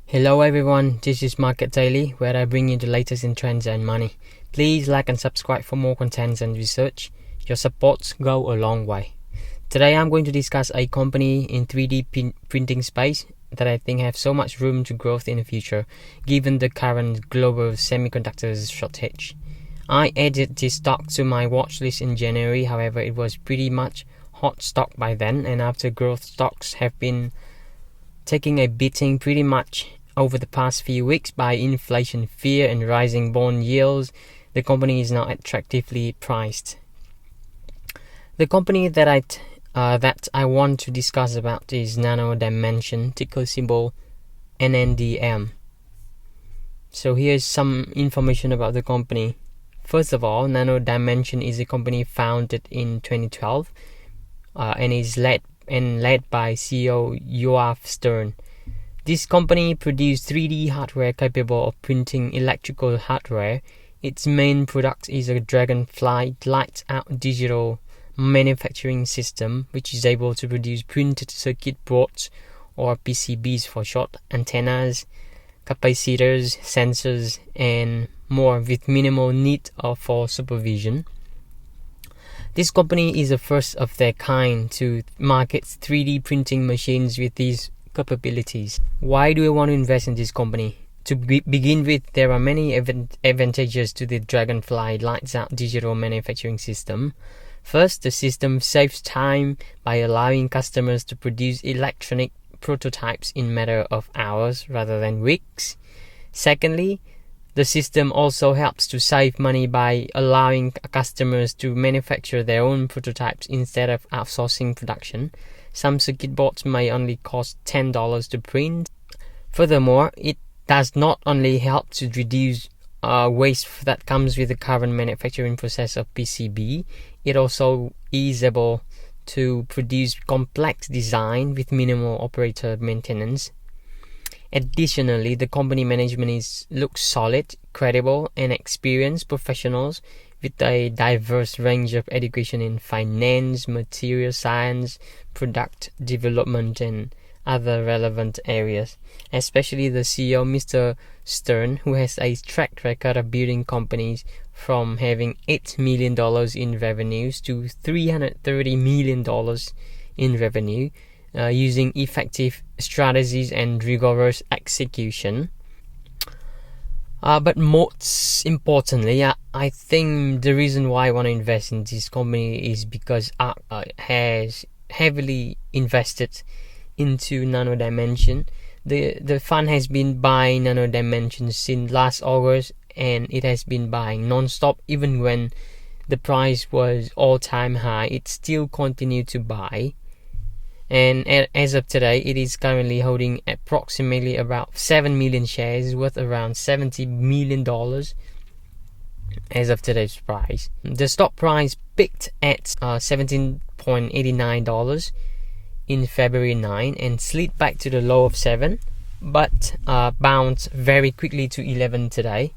Hello everyone, this is Market Daily, where I bring you the latest in trends and money. Please like and subscribe for more contents and research. Your supports go a long way. Today I'm going to discuss a company in 3D printing space that I think have so much room to growth in the future, given the current global semiconductors shortage. I added this stock to my watch list in January, however it was pretty much hot stock by then, and after growth stocks have been taking a beating pretty much over the past few weeks by inflation fear and rising bond yields, the company is now attractively priced. The company that I want to discuss about is Nano Dimension, ticker symbol NNDM. So here's some information about the company. First of all, Nano Dimension is a company founded in 2012 and is led by CEO Yoav Stern. This company produced 3D hardware capable of printing electrical hardware. Its main product is a Dragonfly lights-out digital manufacturing system, which is able to produce printed circuit boards, or PCBs for short, antennas, capacitors, sensors, and more with minimal need for supervision. This company is the first of their kind to market 3D printing machines with these capabilities. Why do I want to invest in this company? To begin with, there are many advantages to the Dragonfly lights-out digital manufacturing system. First, the system saves time by allowing customers to produce electronic prototypes in a matter of hours rather than weeks. Secondly, the system also helps to save money by allowing customers to manufacture their own prototypes instead of outsourcing production. Some circuit boards may only cost $10 to print. Furthermore, it does not only help to reduce waste that comes with the current manufacturing process of PCB, it also is able to produce complex design with minimal operator maintenance. Additionally, the company management looks solid, credible, and experienced professionals with a diverse range of education in finance, material science, product development, and other relevant areas. Especially the CEO, Mr. Stern, who has a track record of building companies from having $8 million in revenues to $330 million in revenue, using effective strategies and rigorous execution. But most importantly, I think the reason why I want to invest in this company is because ARK has heavily invested into Nano Dimension. The fund has been buying Nano Dimension since last August, and it has been buying non-stop. Even when the price was all-time high, it still continued to buy. And as of today, it is currently holding approximately about 7 million shares worth around $70 million as of today's price. The stock price peaked at $17.89 in February 9 and slid back to the low of 7, but bounced very quickly to 11 today.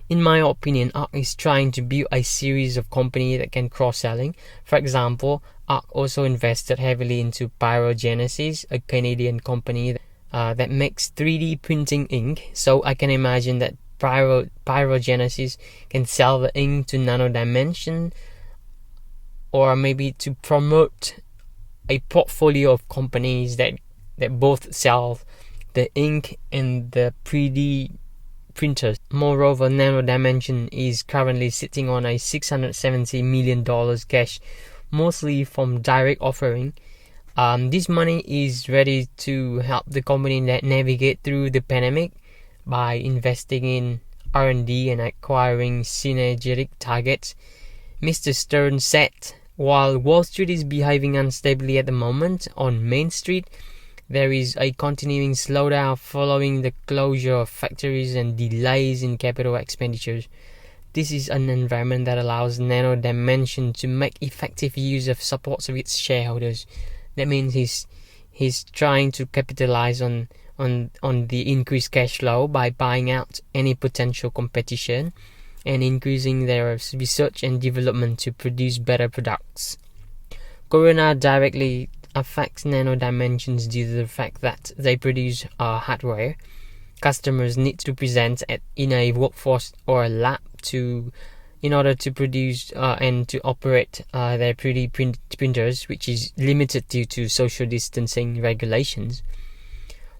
In my opinion, ARK is trying to build a series of companies that can cross-selling. For example, ARK also invested heavily into Pyrogenesis, a Canadian company that makes 3D printing ink. So I can imagine that Pyrogenesis can sell the ink to Nano Dimension, or maybe to promote a portfolio of companies that both sell the ink and the 3D printers. Moreover, Nano Dimension is currently sitting on a $670 million cash, mostly from direct offering. This money is ready to help the company navigate through the pandemic by investing in R&D and acquiring synergetic targets. Mr. Stern said, while Wall Street is behaving unstably at the moment, on Main Street there is a continuing slowdown following the closure of factories and delays in capital expenditures. This is an environment that allows Nano Dimension to make effective use of supports of its shareholders. That means he's trying to capitalize on the increased cash flow by buying out any potential competition and increasing their research and development to produce better products. Corona directly affects Nano Dimensions due to the fact that they produce hardware. customers need to present in a workforce or a lab in order to produce and to operate their 3D printers, which is limited due to social distancing regulations.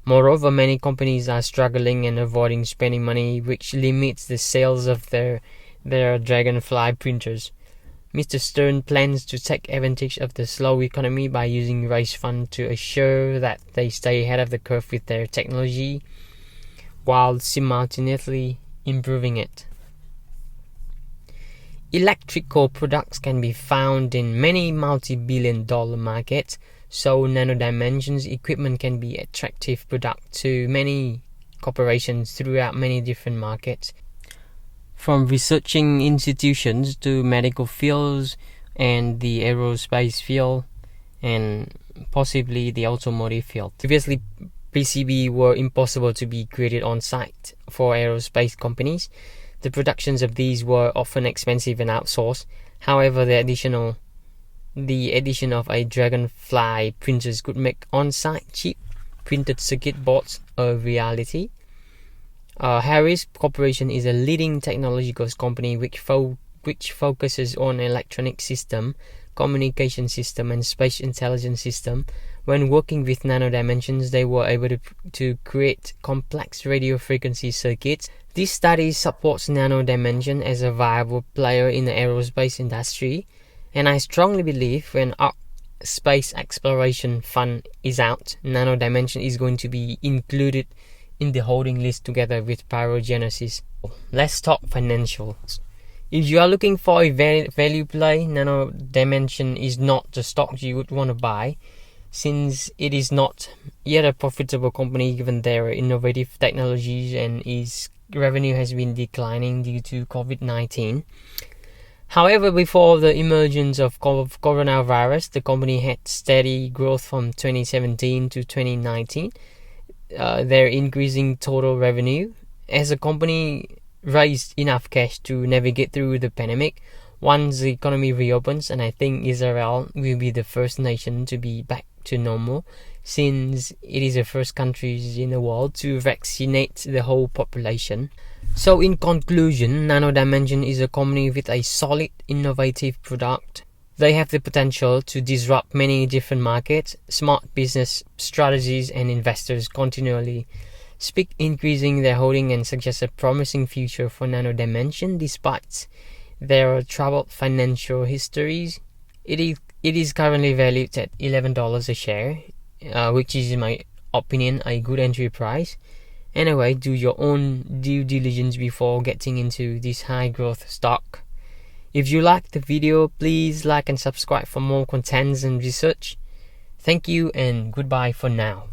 Moreover, many companies are struggling and avoiding spending money, which limits the sales of their Dragonfly printers. Mr. Stern plans to take advantage of the slow economy by using raise funds to assure that they stay ahead of the curve with their technology, while simultaneously improving it. Electrical products can be found in many multi-billion-dollar markets, so Nano Dimension's equipment can be an attractive product to many corporations throughout many different markets, from researching institutions to medical fields and the aerospace field and possibly the automotive field. Previously, PCB were impossible to be created on site for aerospace companies. The productions of these were often expensive and outsourced. However, the addition of a Dragonfly printers could make on-site cheap printed circuit boards a reality. Harris Corporation is a leading technological company which focuses on electronic system, communication system, and space intelligence system. When working with Nano Dimensions, they were able to create complex radio frequency circuits. This study supports Nano Dimension as a viable player in the aerospace industry, and I strongly believe when our space exploration fund is out, Nano Dimension is going to be included in the holding list together with Pyrogenesis. Let's talk financials. If you are looking for a value play, Nano Dimension is not the stock you would want to buy, since it is not yet a profitable company given their innovative technologies and its revenue has been declining due to COVID-19. However, before the emergence of coronavirus, the company had steady growth from 2017 to 2019. Their increasing total revenue as the company raised enough cash to navigate through the pandemic. Once the economy reopens, and I think Israel will be the first nation to be back to normal, since it is the first country in the world to vaccinate the whole population. So in conclusion, Nano Dimension is a company with a solid, innovative product. They have the potential to disrupt many different markets. Smart business strategies and investors continually speak increasing their holding and suggest a promising future for Nano Dimension despite their troubled financial histories. It is currently valued at $11 a share, which is in my opinion a good entry price. Anyway, do your own due diligence before getting into this high growth stock. If you liked the video, please like and subscribe for more contents and research. Thank you and goodbye for now.